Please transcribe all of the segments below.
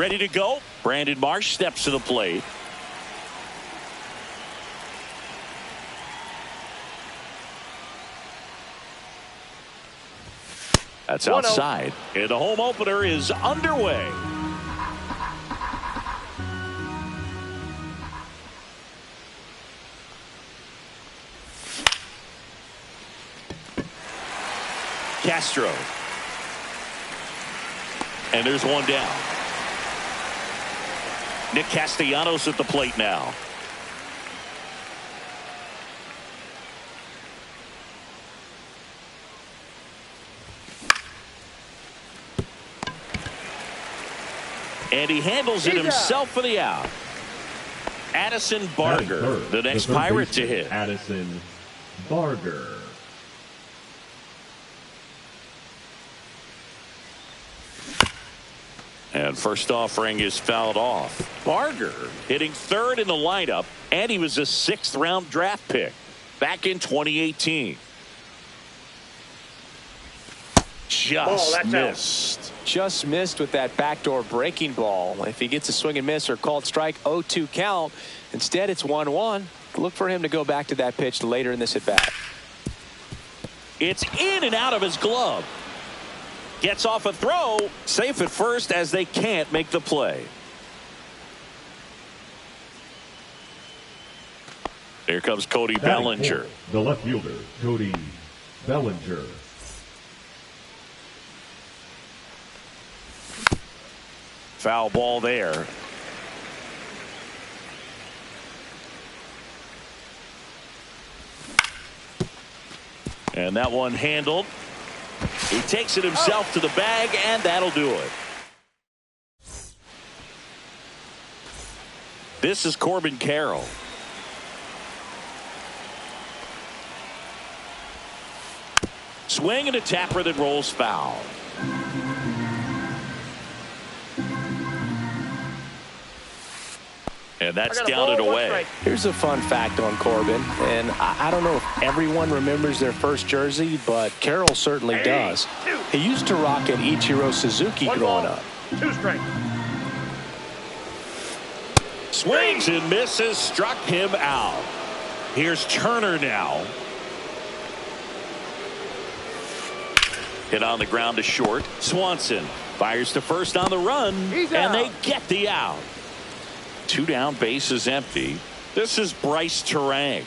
Ready to go. Brandon Marsh steps to the plate. That's outside. And the home opener is underway. Castro. And there's one down. Nick Castellanos at the plate now. And he handles it himself for the out. Addison Barger, the next Pirate to hit. Addison Barger. And first offering is fouled off. Barger hitting third in the lineup, and he was a 6th-round draft pick back in 2018. Just missed. Just missed with that backdoor breaking ball. If he gets a swing and miss or called strike, 0-2 count. Instead, it's 1-1. Look for him to go back to that pitch later in this at bat. It's in and out of his glove. Gets off a throw. Safe at first as they can't make the play. Here comes Cody Bellinger. The left fielder, Cody Bellinger. Foul ball there. And that one handled. He takes it himself to the bag, and that'll do it. This is Corbin Carroll. Swing and a tapper that rolls foul. And that's down and away. Here's a fun fact on Corbin, and I don't know if everyone remembers their first jersey, but Carroll certainly does. He used to rock an Ichiro Suzuki growing up. 2 strikes. Swings and misses, struck him out. Here's Turner now. Hit on the ground to short. Swanson fires to first on the run, and they get the out. 2 down, bases empty. This is Bryce Turang.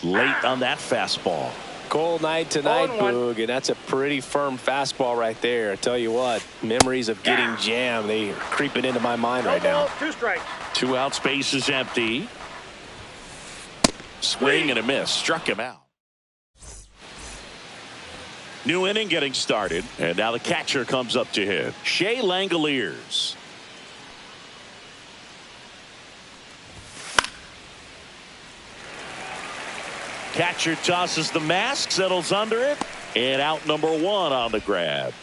Late on that fastball. Cold night tonight, Boog, and that's a pretty firm fastball right there. I tell you what, memories of getting jammed, they are creeping into my mind right now. 2 strikes. 2 outs, bases empty. Swing and a miss, struck him out. New inning getting started, and now the catcher comes up to hit. Shea Langoliers. Catcher tosses the mask, settles under it, and out number 1 on the grab.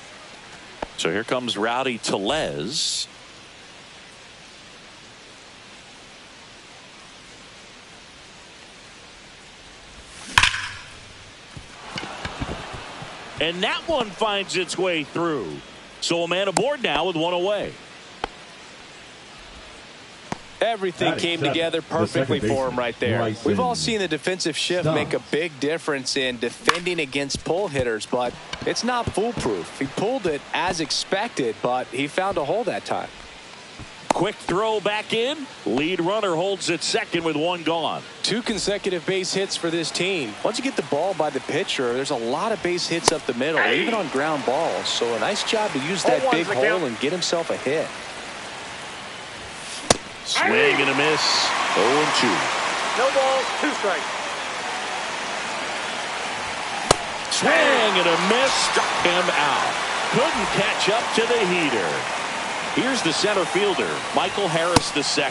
So here comes Rowdy Tellez. And that one finds its way through. So a man aboard now with 1 away. Everything came together perfectly for him right there. We've all seen the defensive shift make a big difference in defending against pull hitters, but it's not foolproof. He pulled it as expected, but he found a hole that time. Quick throw back in. Lead runner holds at second with 1 gone. 2 consecutive base hits for this team. Once you get the ball by the pitcher, there's a lot of base hits up the middle, even on ground balls. So a nice job to use that big hole and get himself a hit. Swing and a miss. 0-2. No balls, 2 strikes. Swing and a miss. Struck him out. Couldn't catch up to the heater. Here's the center fielder, Michael Harris II.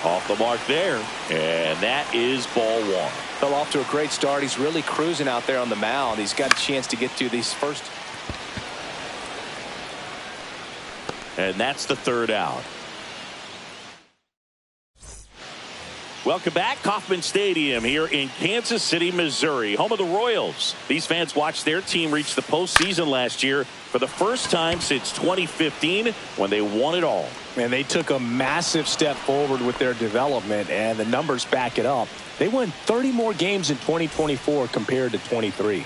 Off the mark there, and that is ball 1. Fell off to a great start. He's really cruising out there on the mound. He's got a chance to get to these first. And that's the 3rd out. Welcome back. Kauffman Stadium here in Kansas City, Missouri, home of the Royals. These fans watched their team reach the postseason last year for for the first time since 2015 when they won it all. And they took a massive step forward with their development, and the numbers back it up. They won 30 more games in 2024 compared to 23.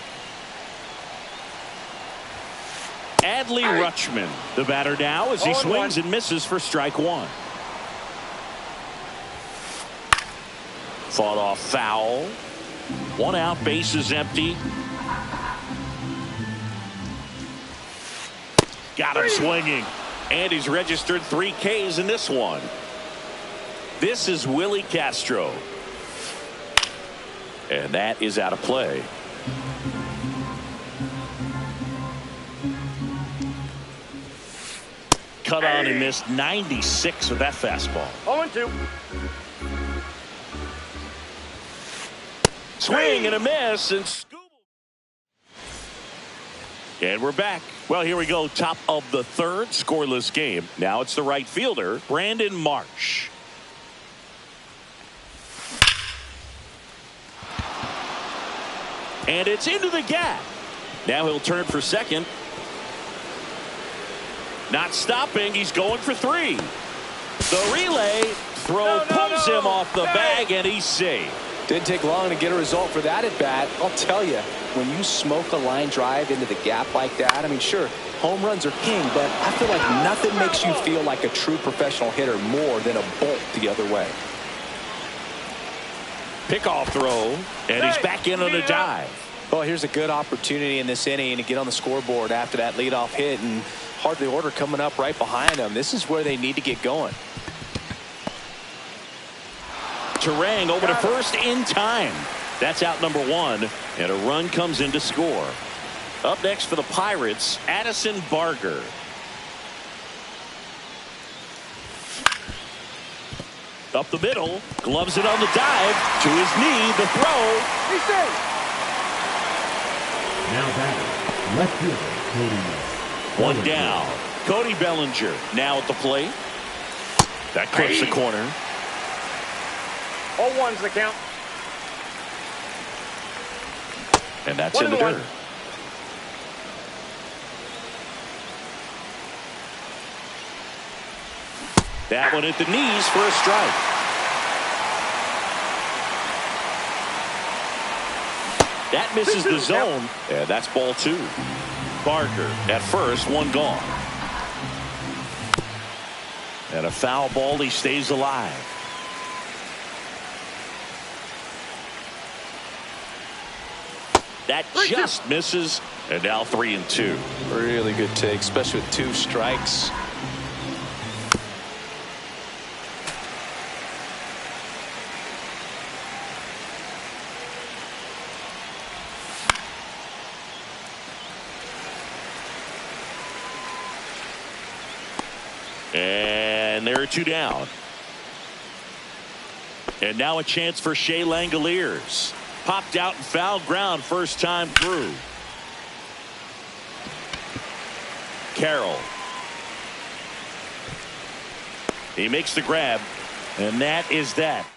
Adley Rutschman, the batter now, as he swings and misses for strike one. Fought off foul. One out, bases empty. Got him swinging. And he's registered 3 Ks in this one. This is Willie Castro. And that is out of play. Cut on and missed 96 with that fastball. 0-2. Swing and a miss and scoop. And we're back. Well, here we go. Top of the third, scoreless game. Now it's the right fielder, Brandon Marsh. And it's into the gap. Now he'll turn for second. Not stopping. He's going for 3. The relay throw pulls him off the bag, and he's safe. Didn't take long to get a result for that at bat. I'll tell you, when you smoke a line drive into the gap like that, I mean, sure, home runs are king, but I feel like nothing makes you feel like a true professional hitter more than a bolt the other way. Pickoff throw, and he's back in on a dive. Well, here's a good opportunity in this inning to get on the scoreboard after that leadoff hit, and hardly order coming up right behind them. This is where they need to get going. Turang over to first in time. That's out number 1, and a run comes in to score. Up next for the Pirates, Addison Barger. Up the middle, gloves it on the dive, to his knee, the throw. He's safe. Now batting, left fielder, Cody. One down. Cody Bellinger now at the plate. That clips the corner. 0-1's the count. And that's in the dirt. That one at the knees for a strike. That misses the zone. And that's ball 2. Barker at first, 1 gone. And a foul ball, he stays alive. That just misses, and now 3-2. Really good take, especially with 2 strikes. And there are 2 down. And now a chance for Shea Langoliers. Popped out and foul ground first time through. Carroll. He makes the grab, and that is that.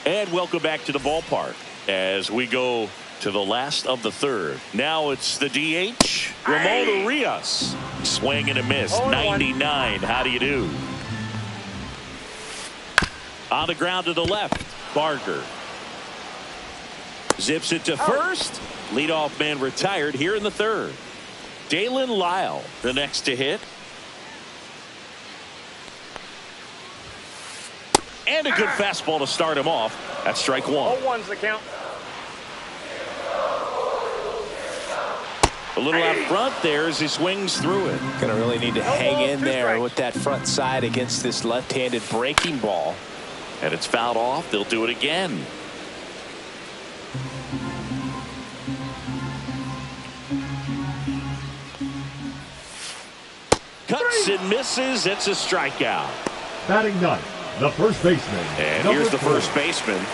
And welcome back to the ballpark as we go to the last of the third. Now it's the DH, Ramon Urias. Swing and a miss, 99. How do you do? On the ground to the left, Barger. Zips it to first. Leadoff man retired here in the third. Dalen Lyle, the next to hit. And a good fastball to start him off. That's strike 1. 0-1's the count. A little out front there as he swings through it. Gonna really need to hang in there with that front side against this left-handed breaking ball. And it's fouled off. They'll do it again. Cuts and misses. It's a strikeout. Batting ninth, the first baseman. And here's the first baseman.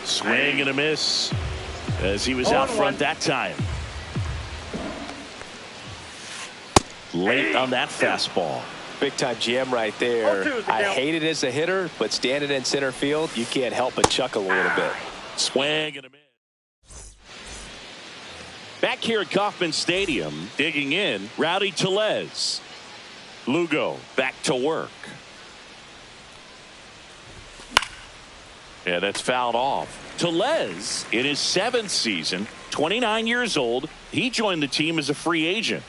Swing and a miss as he was out front that time. Late on that fastball. Big time jam right there. I hate it as a hitter, but standing in center field, you can't help but chuckle a little bit. Swing and a miss. Back here at Kauffman Stadium, digging in, Rowdy Tellez. Lugo back to work. Yeah, that's fouled off. Tellez, in his 7th season, 29 years old, he joined the team as a free agent.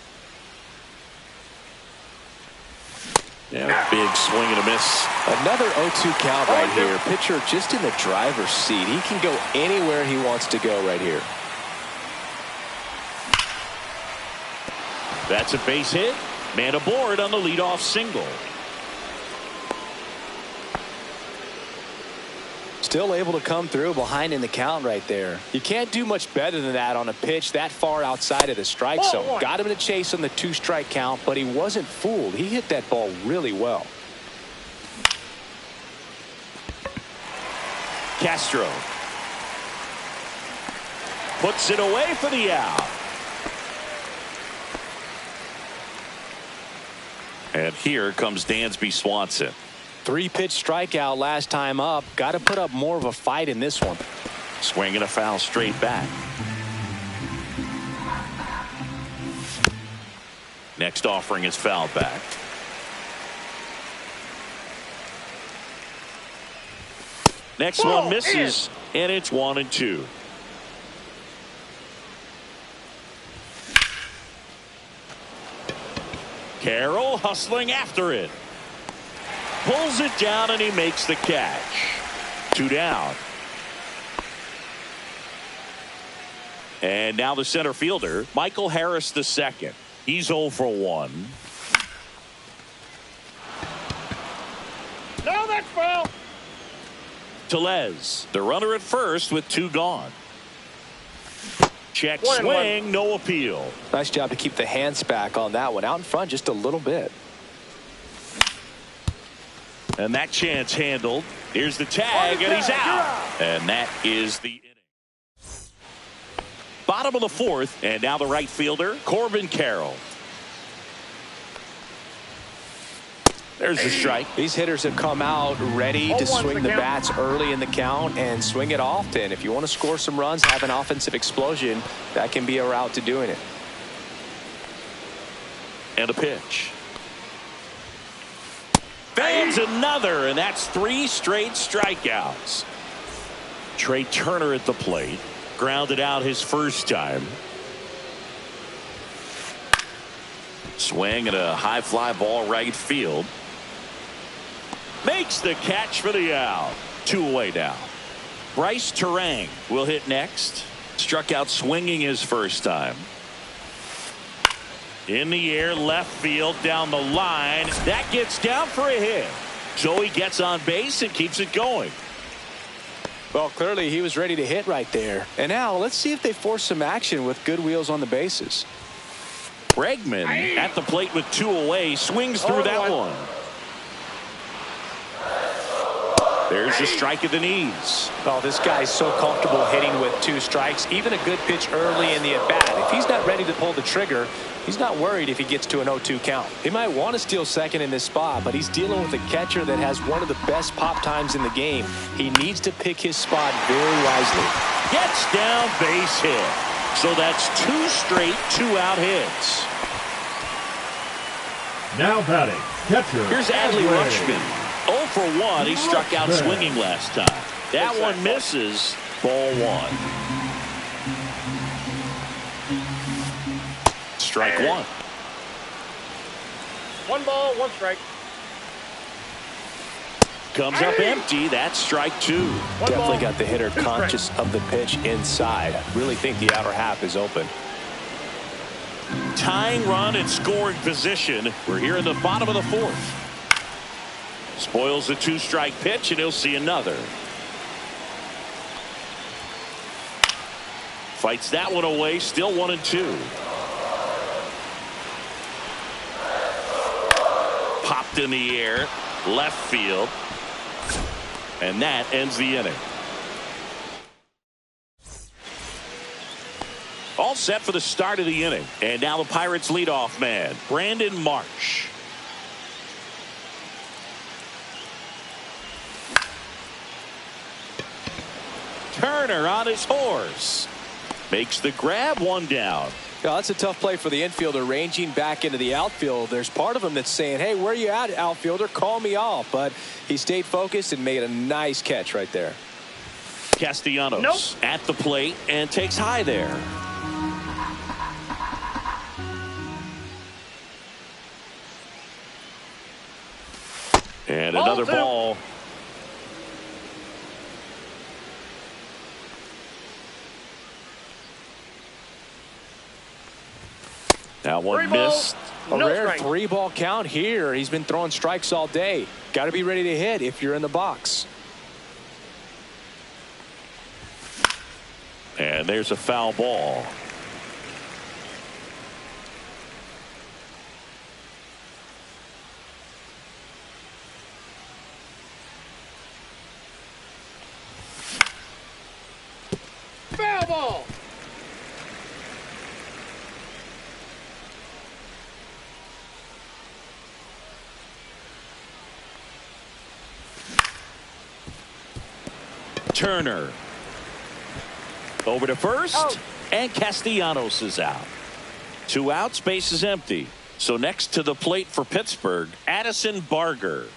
Yeah, big swing and a miss. Another 0-2 count right here. Pitcher just in the driver's seat. He can go anywhere he wants to go right here. That's a base hit. Man aboard on the leadoff single. Still able to come through behind in the count right there. You can't do much better than that on a pitch that far outside of the strike zone. Got him in a chase on the 2-strike count, but he wasn't fooled. He hit that ball really well. Castro puts it away for the out. And here comes Dansby Swanson. 3-pitch strikeout last time up. Got to put up more of a fight in this one. Swing and a foul straight back. Next offering is fouled back. Next one misses, and it's 1-2. Carroll hustling after it. Pulls it down, and he makes the catch. 2 down. And now the center fielder, Michael Harris II. He's 0 for 1. No, that's foul. Tellez, the runner at first with 2 gone. Check swing, no appeal. Nice job to keep the hands back on that one. Out in front just a little bit. And that chance handled. Here's the tag, and he's out. And that is the inning. Bottom of the 4th, and now the right fielder, Corbin Carroll. There's the strike. These hitters have come out ready to swing the bats early in the count and swing it often. If you want to score some runs, have an offensive explosion, that can be a route to doing it. And a pitch. Bangs another, and that's 3 straight strikeouts. Trey Turner at the plate. Grounded out his first time. Swing and a high fly ball right field. Makes the catch for the out. 2 away now. Bryce Terang will hit next. Struck out swinging his first time. In the air, left field, down the line. That gets down for a hit. So he gets on base and keeps it going. Well, clearly he was ready to hit right there. And now let's see if they force some action with good wheels on the bases. Bregman at the plate with 2 away. Swings through that one. There's a strike at the knees. Oh, this guy's so comfortable hitting with 2 strikes. Even a good pitch early in the at-bat. If he's not ready to pull the trigger, he's not worried if he gets to an 0-2 count. He might want to steal second in this spot, but he's dealing with a catcher that has one of the best pop times in the game. He needs to pick his spot very wisely. Gets down, base hit. So that's 2 straight 2-out hits. Now batting, catcher. Here's Adley Rutschman. 0 for 1. He struck out swinging last time. That one misses. Ball 1. Strike 1. 1 ball, 1 strike. Comes up empty. That's strike 2. Definitely got the hitter conscious of the pitch inside. I really think the outer half is open. Tying run in scoring position. We're here in the bottom of the 4th. Spoils the 2-strike pitch, and he'll see another. Fights that one away. Still 1-2. Popped in the air. Left field. And that ends the inning. All set for the start of the inning. And now the Pirates leadoff man, Brandon Marsh. Turner on his horse. Makes the grab, one down. Yeah, that's a tough play for the infielder ranging back into the outfield. There's part of him that's saying, hey, where are you at, outfielder? Call me off. But he stayed focused and made a nice catch right there. Castellanos at the plate and takes high there. And another ball. That one missed. A rare 3-ball count here. He's been throwing strikes all day. Got to be ready to hit if you're in the box. And there's a foul ball. Foul ball. Turner over to first, and Castellanos is out. 2 outs, base is empty. So next to the plate for Pittsburgh, Addison Barger.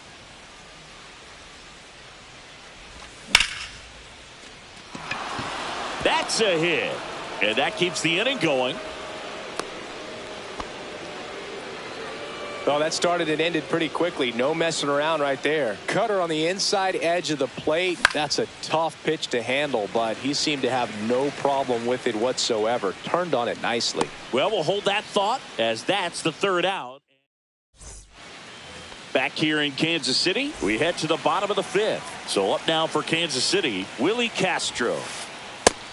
That's a hit, and that keeps the inning going. Well, that started and ended pretty quickly. No messing around right there. Cutter on the inside edge of the plate. That's a tough pitch to handle, but he seemed to have no problem with it whatsoever. Turned on it nicely. Well, we'll hold that thought as that's the 3rd out. Back here in Kansas City, we head to the bottom of the 5th. So up now for Kansas City, Willie Castro.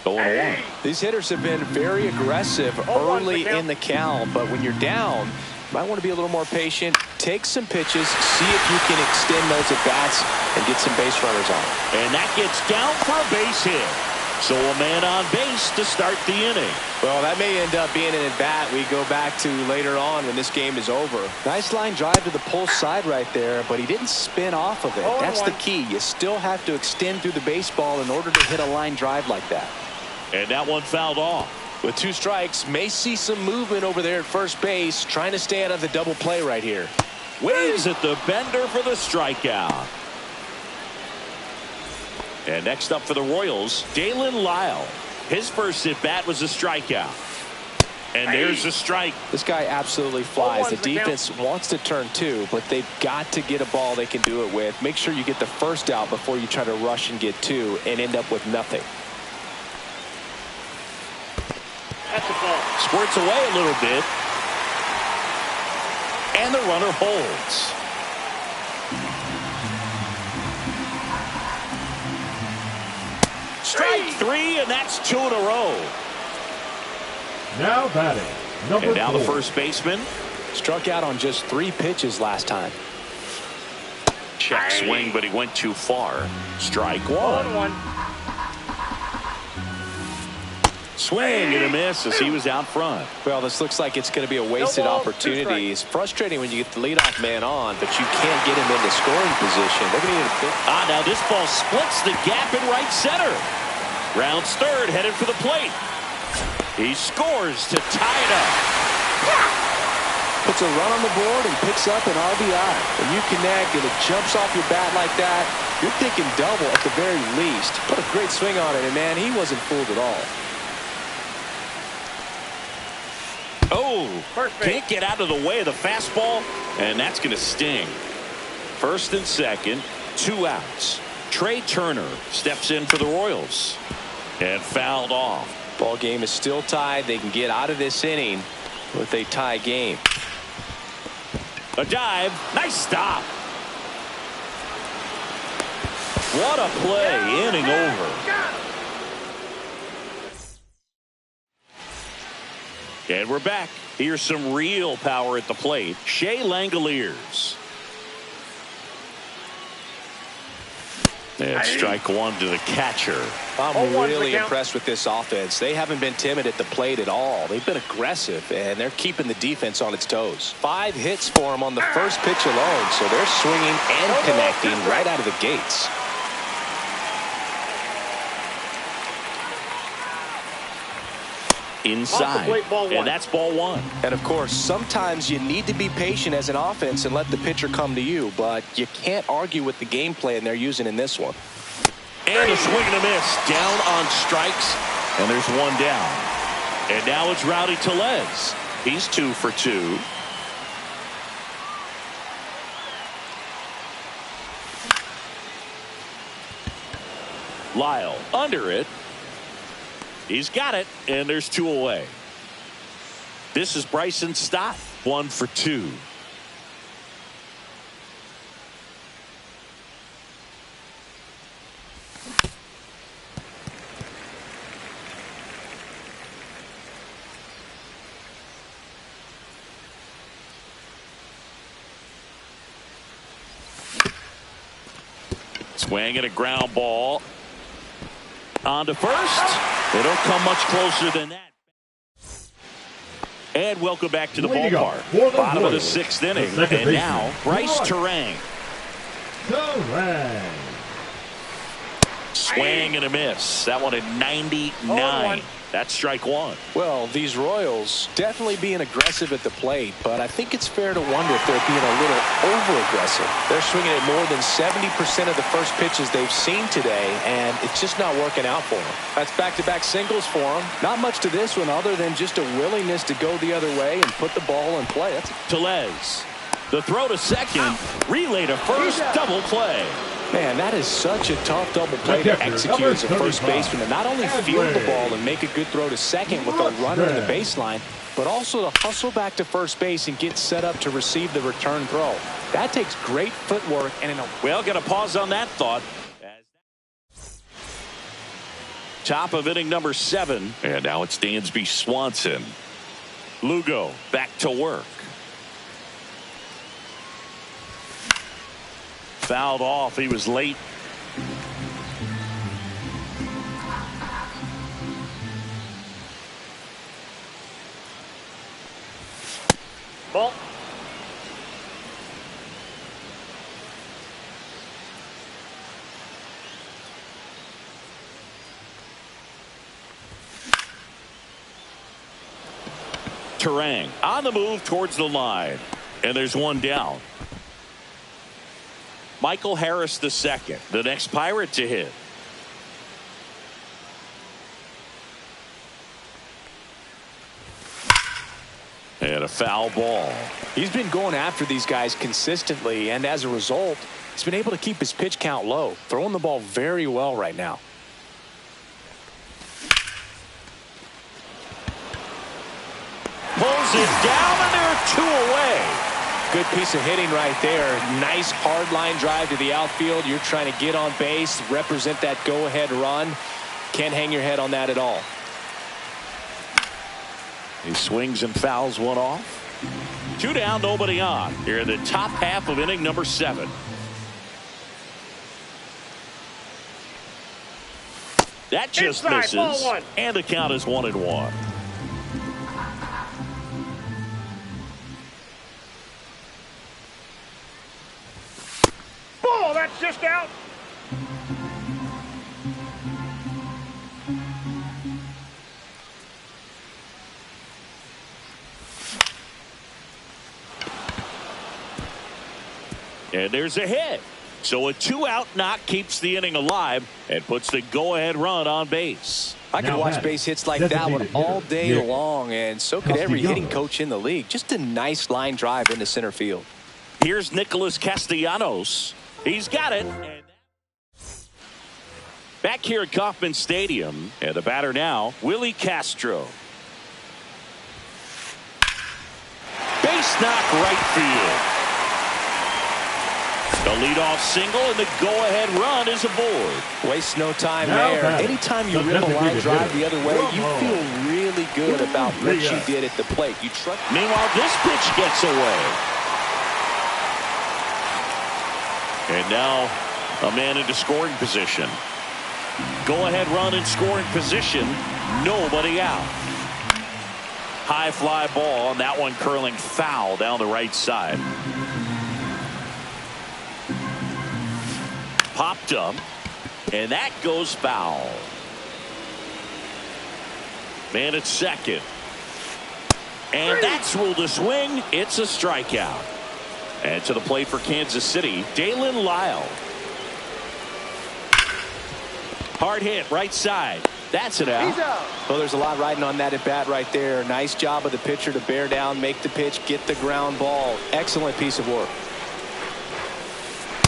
0-1. These hitters have been very aggressive early in the count, but when you're down, you might want to be a little more patient. Take some pitches, see if you can extend those at bats and get some base runners on. And that gets down for a base hit. So a man on base to start the inning. Well, that may end up being an at bat we go back to later on when this game is over. Nice line drive to the pull side right there, but he didn't spin off of it. That's the key. You still have to extend through the baseball in order to hit a line drive like that. And that one fouled off. With 2 strikes, may see some movement over there at first base, trying to stay out of the double play right here. Waves at the bender for the strikeout. And next up for the Royals, Dalen Lyle. His first at bat was a strikeout. And there's a strike. This guy absolutely flies. The defense wants to turn 2, but they've got to get a ball they can do it with. Make sure you get the first out before you try to rush and get 2 and end up with nothing. That's a ball. Squirts away a little bit. And the runner holds. Strike 3, and that's 2 in a row. Now batting, number 4. And now the first baseman. Struck out on just 3 pitches last time. Check swing, but he went too far. Strike 1. 1-1. Swing and a miss as he was out front. Well, this looks like it's going to be a wasted opportunity. It's frustrating when you get the leadoff man on, but you can't get him into scoring position. They're going to need a big... Now this ball splits the gap in right center. Rounds third, headed for the plate. He scores to tie it up. Puts a run on the board and picks up an RBI. When you connect and it jumps off your bat like that, you're thinking double at the very least. Put a great swing on it, and man, he wasn't fooled at all. Oh, can't get out of the way of the fastball, and that's going to sting. First and second, 2 outs. Trey Turner steps in for the Royals and fouled off. Ball game is still tied. They can get out of this inning with a tie game. A dive, nice stop. What a play, inning over. And we're back. Here's some real power at the plate. Shea Langoliers. And strike 1 to the catcher. I'm really impressed with this offense. They haven't been timid at the plate at all. They've been aggressive, and they're keeping the defense on its toes. 5 hits for them on the first pitch alone, so they're swinging and connecting right out of the gates. inside. And that's ball one. And, of course, sometimes you need to be patient as an offense and let the pitcher come to you, but you can't argue with the game plan they're using in this one. And a swing and a miss. Down on strikes, and there's one down. And now it's Rowdy Tellez. He's 2 for 2. Lyle under it. He's got it, and there's 2 away. This is Bryson Stott, 1 for 2. Swing and a ground ball. On to first. They don't come much closer than that. And welcome back to the ballpark. Bottom of the 6th inning. And now, Bryce Turang. Swing and a miss. That one at 99. That's strike one. Well, these Royals definitely being aggressive at the plate, but I think it's fair to wonder if they're being a little over-aggressive. They're swinging at more than 70% of the first pitches they've seen today, and it's just not working out for them. That's back-to-back singles for them. Not much to this one other than just a willingness to go the other way and put the ball in play. Tellez. The throw to second. Relay to first. Double play. Man, that is such a tough double play to execute as a first baseman, to not only field the ball and make a good throw to second with a runner in the baseline, but also to hustle back to first base and get set up to receive the return throw. That takes great footwork. Well, got to pause on that thought. Top of inning number 7. And now it's Dansby Swanson. Lugo back to work. Fouled off. He was late. Ball. Turang on the move towards the line. And there's one down. Michael Harris II, the next Pirate to hit. And a foul ball. He's been going after these guys consistently, and as a result, he's been able to keep his pitch count low, throwing the ball very well right now. Pulls it down, and there are 2 away. Good piece of hitting right there. Nice hard line drive to the outfield. You're trying to get on base, represent that go-ahead run. Can't hang your head on that at all. He swings and fouls one off. 2 down, nobody on. Here in the top half of inning number 7. That just misses. And the count is 1-1. That's just out. And there's a hit. So a 2-out knock keeps the inning alive and puts the go-ahead run on base. I could watch base hits like that one all day long, and so could every hitting coach in the league. Just a nice line drive into center field. Here's Nicholas Castellanos. He's got it. Back here at Kauffman Stadium, and the batter now, Willie Castro. Base knock right field. The leadoff single, and the go-ahead run is aboard. Waste no time there. Anytime you rip a line drive the other way, you feel really good about what you did at the plate. You trust. Meanwhile, this pitch gets away. And now a man into scoring position. Go-ahead run in scoring position. Nobody out. High fly ball, and that one curling foul down the right side. Popped up, and that goes foul. Man at second. And that's ruled a swing. It's a strikeout. And to the plate for Kansas City, Dalen Lyle. Hard hit, right side. That's it out. Well, there's a lot riding on that at bat right there. Nice job of the pitcher to bear down, make the pitch, get the ground ball. Excellent piece of work.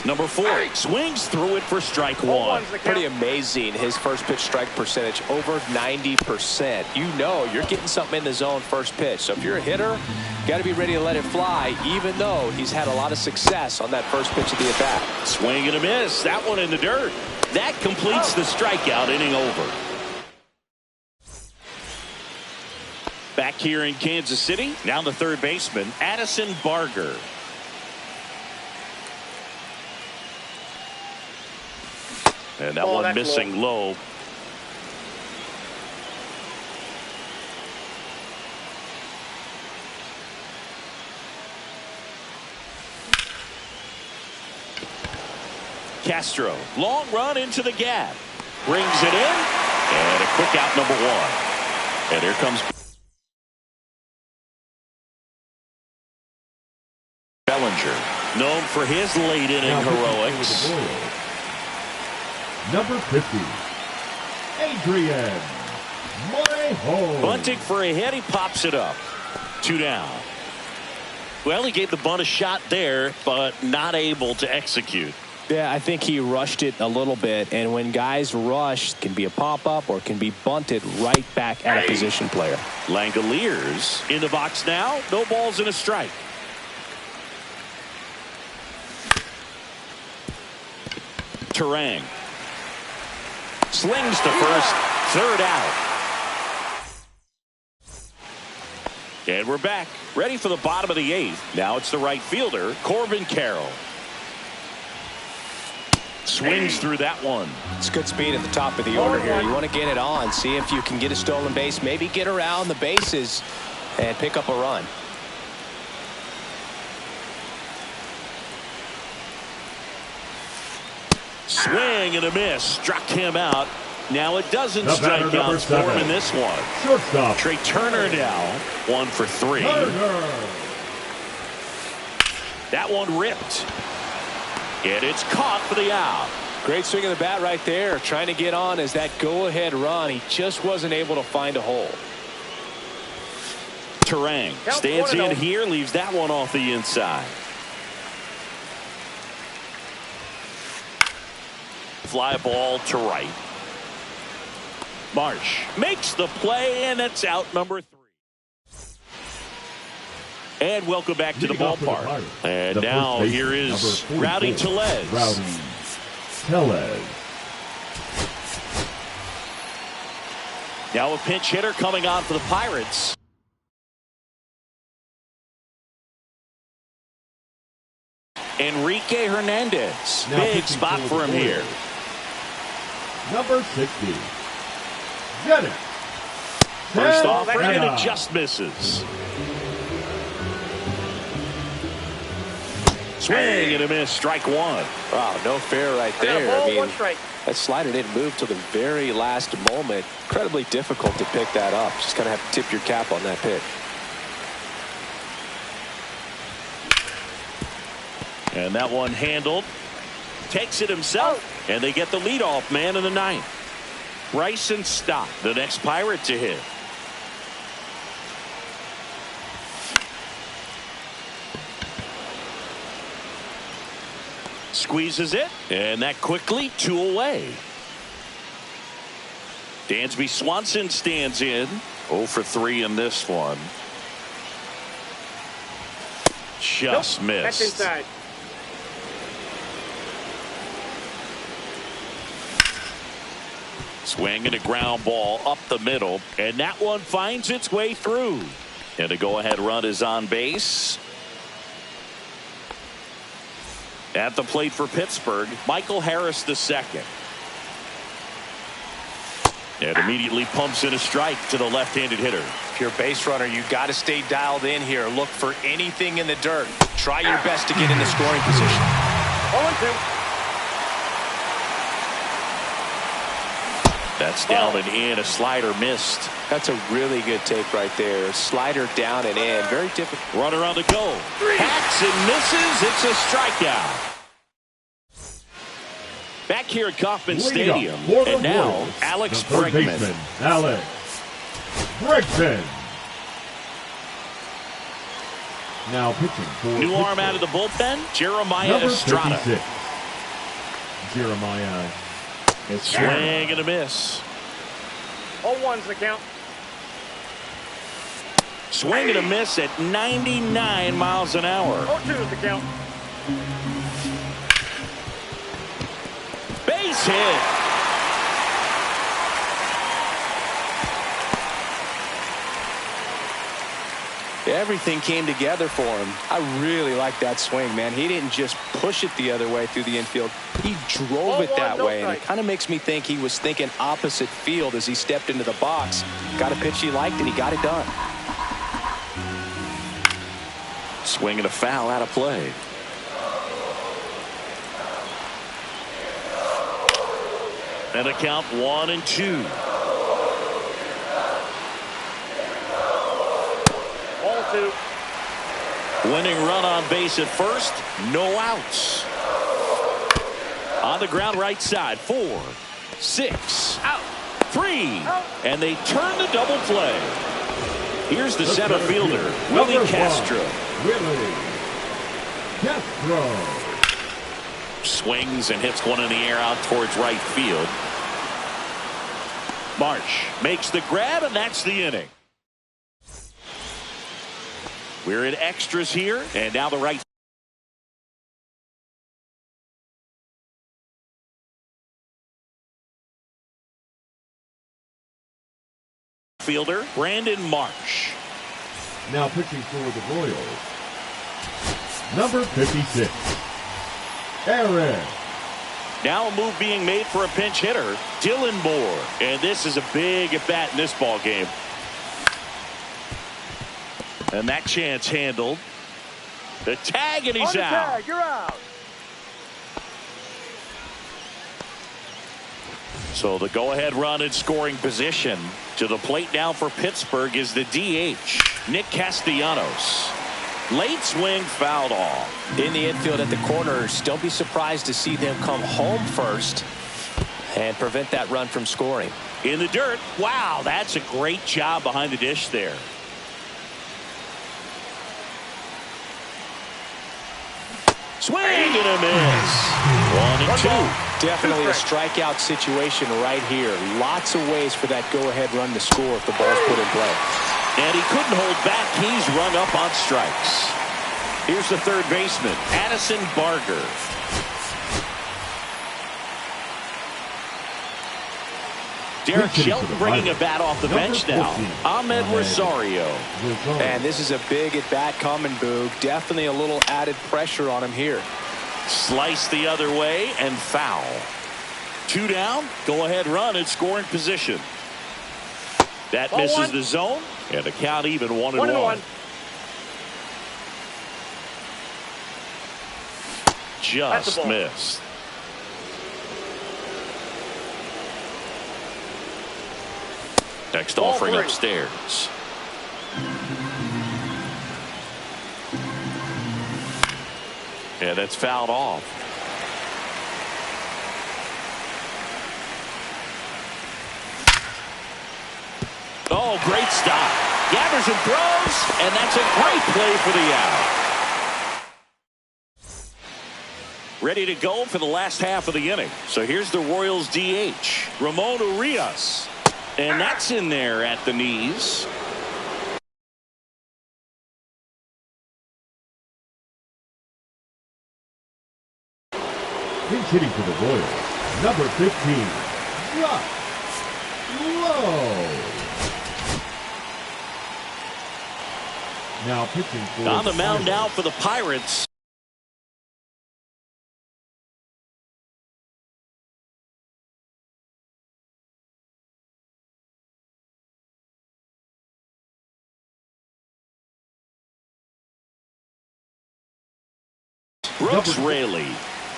Number 4 swings through it for strike 1. Pretty amazing. His first pitch strike percentage over 90%. You know you're getting something in the zone first pitch. So if you're a hitter, got to be ready to let it fly, even though he's had a lot of success on that first pitch of the at bat. Swing and a miss. That one in the dirt. That completes the strikeout, inning over. Back here in Kansas City, now the third baseman, Addison Barger. And that one missing low. Castro, long run into the gap. Brings it in. And a quick out, number 1. And here comes Bellinger, known for his late inning heroics. Number 50, Adrian Morejon. Bunting for a hit. He pops it up. 2 down. Well, he gave the bunt a shot there, but not able to execute. Yeah, I think he rushed it a little bit, and when guys rush, it can be a pop-up or can be bunted right back at a position player. Langoliers in the box now. No balls and a strike. Turang slings to first, 3rd out. And we're back, ready for the bottom of the 8th. Now it's the right fielder, Corbin Carroll. Swings through that one. It's good speed at the top of the order here. You want to get it on, see if you can get a stolen base, maybe get around the bases and pick up a run. Swing and a miss. Struck him out. Now it doesn't strike out for him in this one. Shortstop. Trey Turner now 1 for 3. Turner. That one ripped. And it's caught for the out. Great swing of the bat right there. Trying to get on as that go-ahead run. He just wasn't able to find a hole. Turang stands in here, leaves that one off the inside. Fly ball to right. Marsh makes the play, and it's out, number 3. And welcome back to the ballpark. And now here is Rowdy Tellez. Rowdy Tellez. Now a pinch hitter coming on for the Pirates. Enrique Hernandez. Now big spot for him here. Number 60. Dennis. First offer, and it just misses. Swing and a miss, strike 1. Wow, no fair right there. I mean, that slider didn't move till the very last moment. Incredibly difficult to pick that up. Just kind of have to tip your cap on that pitch. And that one handled. Takes it himself, and they get the leadoff man in the 9th. Bryson Stott, the next Pirate to hit. Squeezes it, and that quickly 2 away. Dansby Swanson stands in. 0 for 3 in this one. Just missed. That's inside. Swing and a ground ball up the middle, and that one finds its way through. And a go-ahead run is on base. At the plate for Pittsburgh, Michael Harris II. And immediately pumps in a strike to the left-handed hitter. If you're a base runner, you got to stay dialed in here. Look for anything in the dirt. Try your best to get in the scoring position. 0-2. That's down and in. A slider missed. That's a really good take right there. Slider down and in. Very difficult. Runner on the go. Hacks and misses. It's a strikeout. Back here at Kauffman Stadium. And now, Royals, Alex the third Bregman. baseman, Alex Bregman. Now pitching for New arm Pittsburgh, out of the bullpen, Jeremiah number Estrada. 56. Jeremiah. Swing and a miss. 0-1's the count. Swing and a miss at 99 miles an hour. 0-2's the count. Base hit. Everything came together for him. I really like that swing, man. He didn't just push it the other way through the infield. He drove it that way, and it kind of makes me think he was thinking opposite field as he stepped into the box. Got a pitch he liked, and he got it done. Swing and a foul out of play. And a count 1-2. Ball 2. Winning run on base at first. No outs. On the ground right side. 4, 6, Out. 3. Out. And they turn the double play. Here's the center fielder, Number Willie 1, Castro. Willie Castro. Swings and hits one in the air out towards right field. Marsh makes the grab, and that's the inning. We're in extras here, and now the right fielder, Brandon Marsh. Now pitching for the Royals, number 56, Aaron. Now a move being made for a pinch hitter, Dylan Moore. And this is a big at-bat in this ball game. And that chance handled. The tag, and he's On the out. tag, you're out. So the go-ahead run in scoring position. To the plate now for Pittsburgh is the DH, Nick Castellanos. Late swing fouled off. In the infield at the corners, don't be surprised to see them come home first and prevent that run from scoring. In the dirt. Wow, that's a great job behind the dish there. Swing and a miss. 1-2. Definitely a strikeout situation right here. Lots of ways for that go-ahead run to score if the ball's put in play. And he couldn't hold back. He's rung up on strikes. Here's the third baseman, Addison Barger. Derek Shelton bringing a bat off the bench now. Ahmed Rosario. And this is a big at-bat coming, Boog. Definitely a little added pressure on him here. Slice the other way and foul. 2 down. Go-ahead run in scoring position. That Ball misses 1. the zone. And the count even 1-1. 1-1. Just missed. Next Ball offering 3. upstairs. Yeah, that's fouled off. Oh, great stop. Gathers and throws, and that's a great play for the out. Ready to go for the last half of the inning. So here's the Royals DH, Ramon Urias. And that's in there at the knees. Pinch hitting for the Royals, number 15, Josh Lowe. Now pitching for On the mound Pirates, now for the Pirates. Brooks Raley.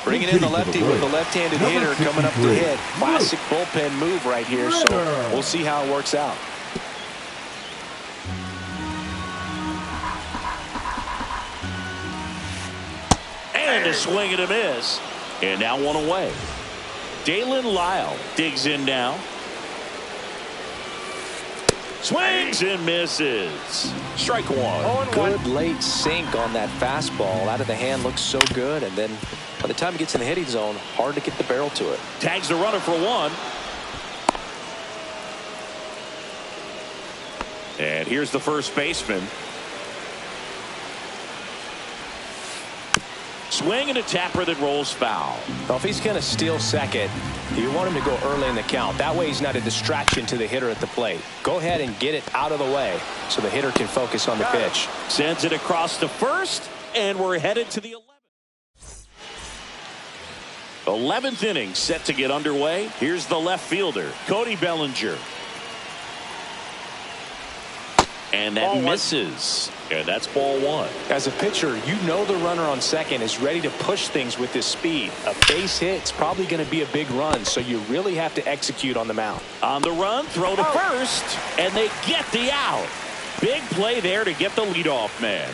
Bringing in the lefty with the left-handed hitter coming up to hit. Classic bullpen move right here, so we'll see how it works out. And a swing and a miss. And now one away. Dalen Lyle digs in now. Swings and misses. Strike one. Good late sink on that fastball. Out of the hand looks so good, and then by the time it gets in the hitting zone, hard to get the barrel to it. Tags the runner for one. And here's the first baseman. Swing and a tapper that rolls foul. Well, if he's going to steal second, you want him to go early in the count. That way he's not a distraction to the hitter at the plate. Go ahead and get it out of the way so the hitter can focus on the pitch. Sends it across to first, and we're headed to the 11th inning set to get underway. Here's the left fielder, Cody Bellinger. And that misses. And that's ball one. As a pitcher, you know the runner on second is ready to push things with his speed. A base hit's probably going to be a big run, so you really have to execute on the mound. On the run, throw to first, and they get the out. Big play there to get the leadoff man.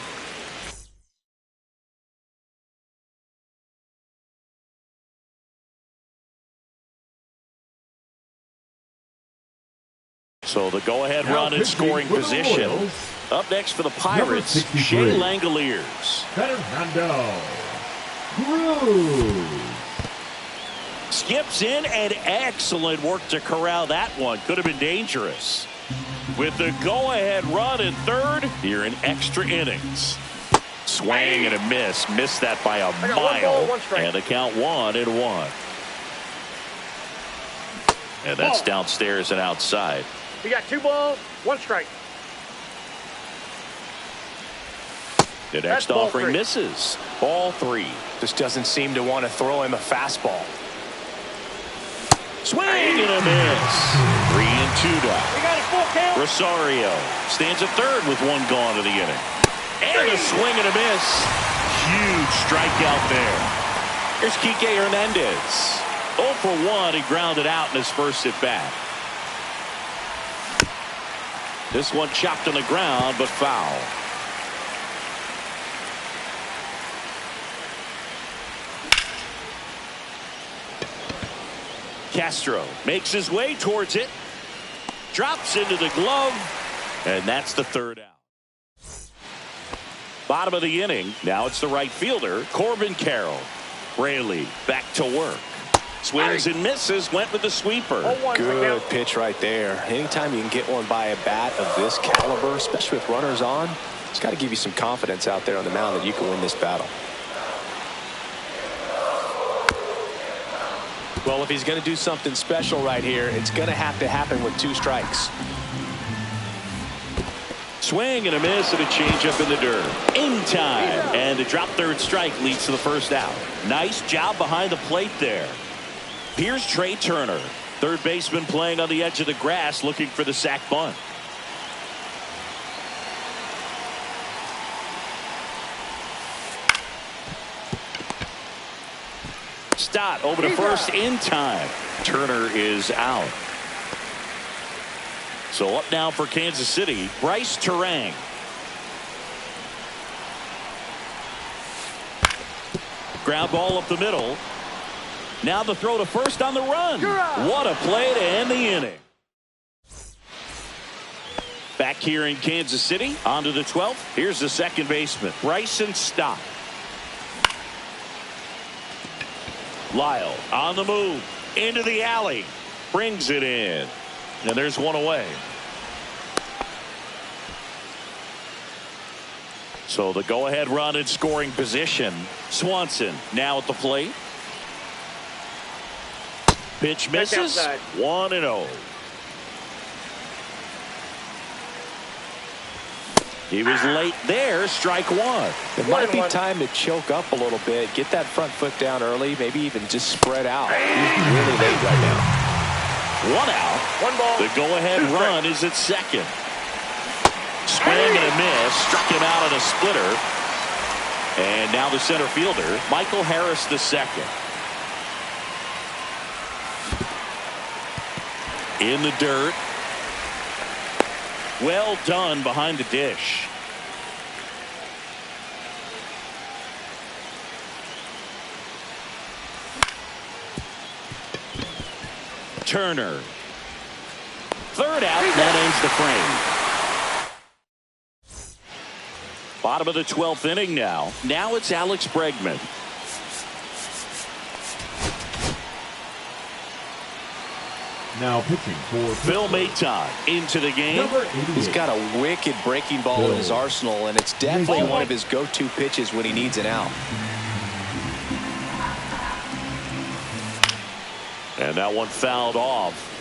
So the go-ahead run in scoring position. Up next for the Pirates, Shea Langoliers. Fernando Cruz. Skips in, and excellent work to corral that one. Could have been dangerous. With the go-ahead run in third, here in extra innings. Swing and a miss. Missed that by a mile. And the count 1-1. And that's downstairs and outside. You got 2 balls, 1 strike. The next offering misses. Ball 3. Just doesn't seem to want to throw him a fastball. Swing and a miss. 3-2 down. We got a full count. Rosario stands at third with 1 gone of the inning. And a swing and a miss. Huge strikeout there. Here's Kike Hernandez. 0 for 1. He grounded out in his first at bat. This one chopped on the ground, but foul. Castro makes his way towards it. Drops into the glove. And that's the third out. Bottom of the inning. Now it's the right fielder, Corbin Carroll. Raley back to work. Swings and misses. Went with the sweeper. Good pitch right there. Anytime you can get one by a bat of this caliber, especially with runners on, it's got to give you some confidence out there on the mound that you can win this battle. Well, if he's going to do something special right here, it's going to have to happen with 2 strikes. Swing and a miss and a changeup in the dirt. In time. And the drop third strike leads to the first out. Nice job behind the plate there. Here's Trey Turner. Third baseman playing on the edge of the grass looking for the sac bunt. Stott over to first in time. Turner is out. So up now for Kansas City, Bryce Turang. Ground ball up the middle. Now the throw to first on the run. What a play to end the inning. Back here in Kansas City, on to the 12th. Here's the second baseman, Bryson Stott. Lyle on the move, into the alley, brings it in. And there's one away. So the go-ahead run in scoring position. Swanson now at the plate. Pitch misses. 1-0. He was late there. Strike one. It might be time to choke up a little bit. Get that front foot down early. Maybe even just spread out. He's really late right now. 1 out. 1 ball. The go-ahead run is at second. Swing and a miss. Struck him out on a splitter. And now the center fielder, Michael Harris II. In the dirt. Well done behind the dish. Turner. Third out. That ends the frame. Bottom of the 12th inning now. Now it's Alex Bregman. Now pitching for Phil Maton into the game. He's got a wicked breaking ball in his arsenal, and it's definitely one of his go-to pitches when he needs an out. And that one fouled off.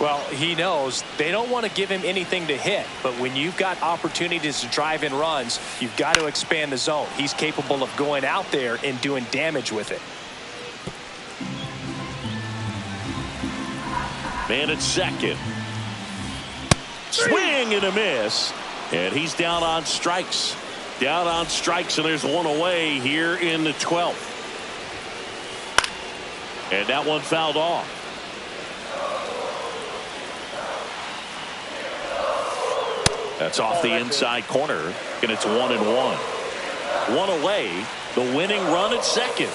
Well, he knows they don't want to give him anything to hit, but when you've got opportunities to drive in runs, you've got to expand the zone. He's capable of going out there and doing damage with it. Man at second. Swing and a miss. And he's down on strikes. Down on strikes, and there's one away here in the 12th. And that one fouled off. That's off the inside corner, and it's 1-1. One away, the winning run at second.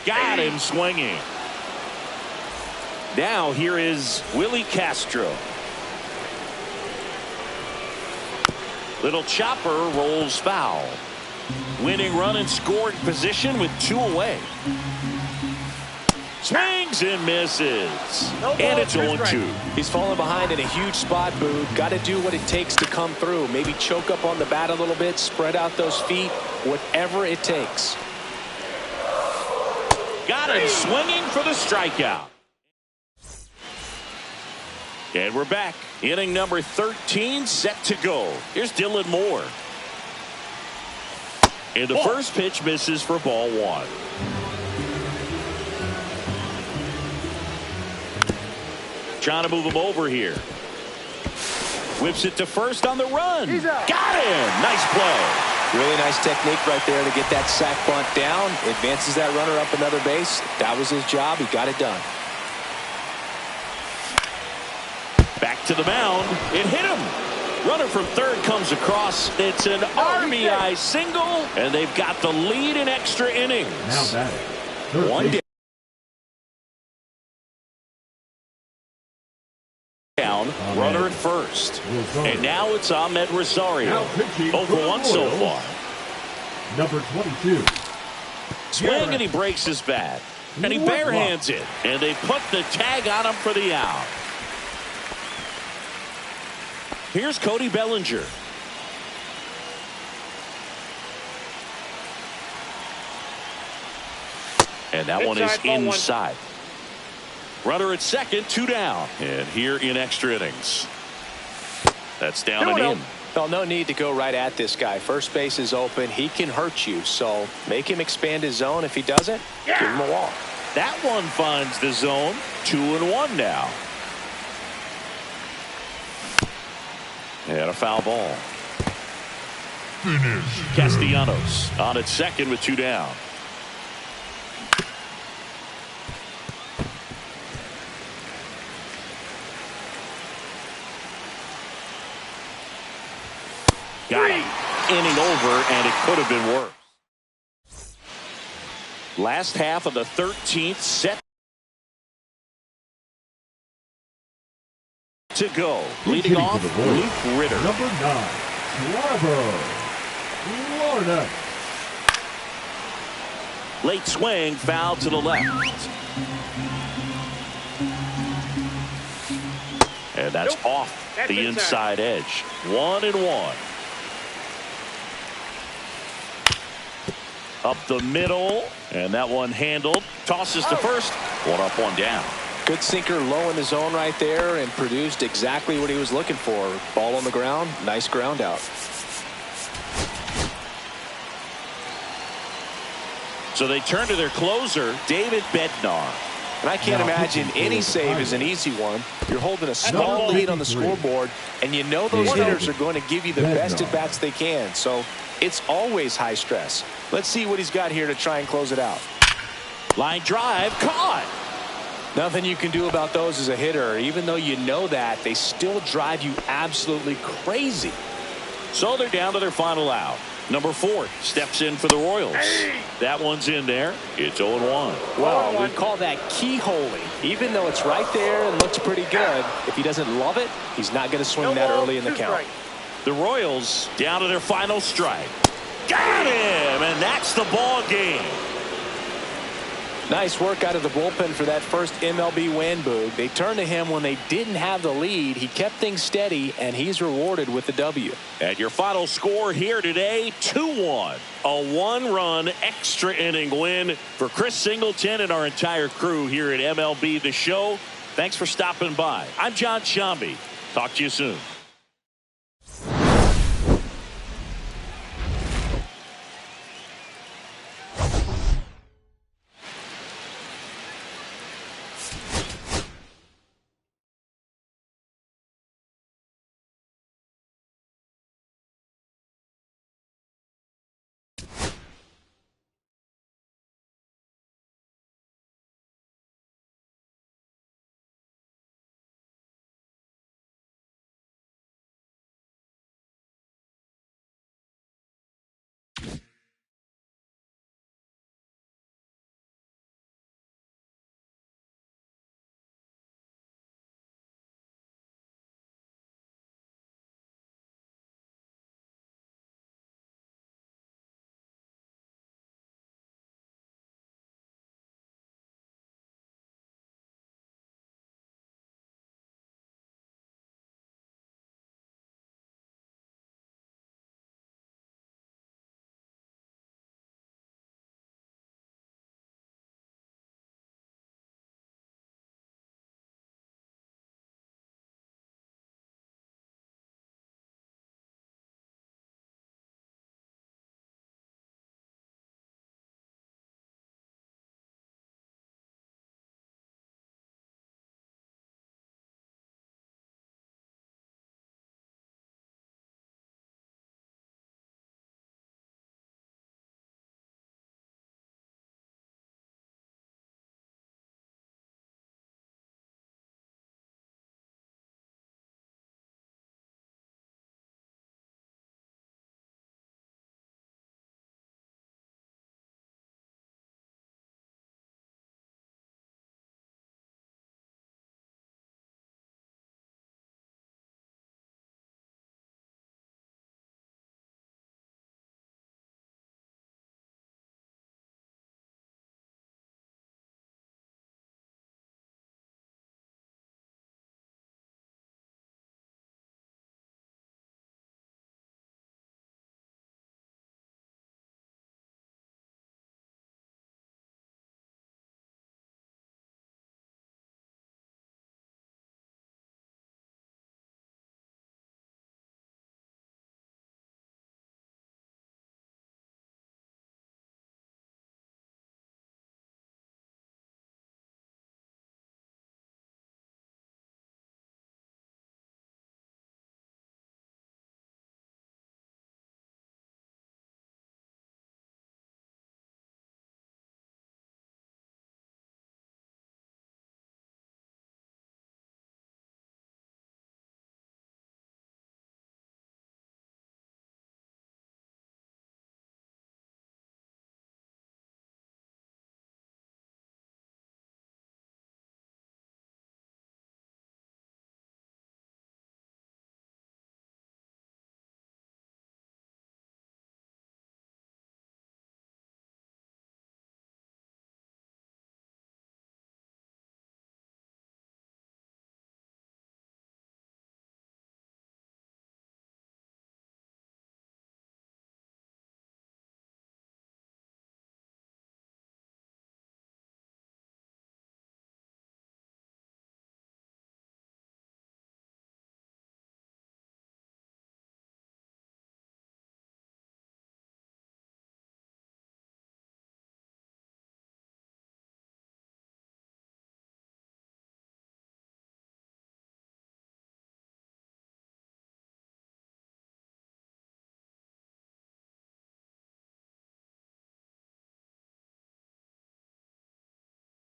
Got him swinging. Now here is Willie Castro. Little chopper rolls foul. Winning run in scoring position with 2 away. Swings and misses. And it's 0-2. He's falling behind in a huge spot, Boog. Got to do what it takes to come through. Maybe choke up on the bat a little bit, spread out those feet, whatever it takes. Got him swinging for the strikeout. And we're back. Inning number 13 set to go. Here's Dylan Moore. And the first pitch misses for ball 1. Trying to move him over here. Whips it to first on the run. Got him. Nice play. Really nice technique right there to get that sac bunt down. Advances that runner up another base. That was his job. He got it done. Back to the mound. It hit him. Runner from third comes across. It's an RBI single, and they've got the lead in extra innings. Now batting. One down. Runner at first. And now it's Ahmed Rosario. 0-1 so far. Number 22. Swing, and he breaks his bat. And he barehands it. And they put the tag on him for the out. Here's Cody Bellinger. And that one is inside. Runner at second, 2 down. And here in extra innings. That's down and in. Well, no need to go right at this guy. First base is open. He can hurt you. So make him expand his zone. If he doesn't, give him a walk. That one finds the zone. 2-1 now. And a foul ball. Castellanos on at second with 2 down. Got it. Inning over, and it could have been worse. Last half of the 13th set to go. Leading off, Luke Ritter. Number 9, Trevor Larnach. Late swing, foul to the left. And that's off the inside edge. 1-1. Up the middle, and that one handled. Tosses to first. 1 up, 1 down. Good sinker low in the zone right there and produced exactly what he was looking for. Ball on the ground. Nice ground out. So they turn to their closer, David Bednar. And I can't imagine any save is an easy one. You're holding a small lead on the scoreboard, and you know those hitters are going to give you the best at-bats they can. So it's always high stress. Let's see what he's got here to try and close it out. Line drive, caught. Nothing you can do about those as a hitter. Even though you know that, they still drive you absolutely crazy. So they're down to their final out. Number 4 steps in for the Royals. That one's in there. It's 0-1. Well, we call that keyholing. Even though it's right there and looks pretty good, if he doesn't love it, he's not going to swing that early in the count. The Royals down to their final strike. Got him, and that's the ball game. Nice work out of the bullpen for that first MLB win, Boog. They turned to him when they didn't have the lead. He kept things steady, and he's rewarded with the W. And your final score here today, 2-1. A one-run extra inning win for Chris Singleton and our entire crew here at MLB The Show. Thanks for stopping by. I'm John Shambi. Talk to you soon.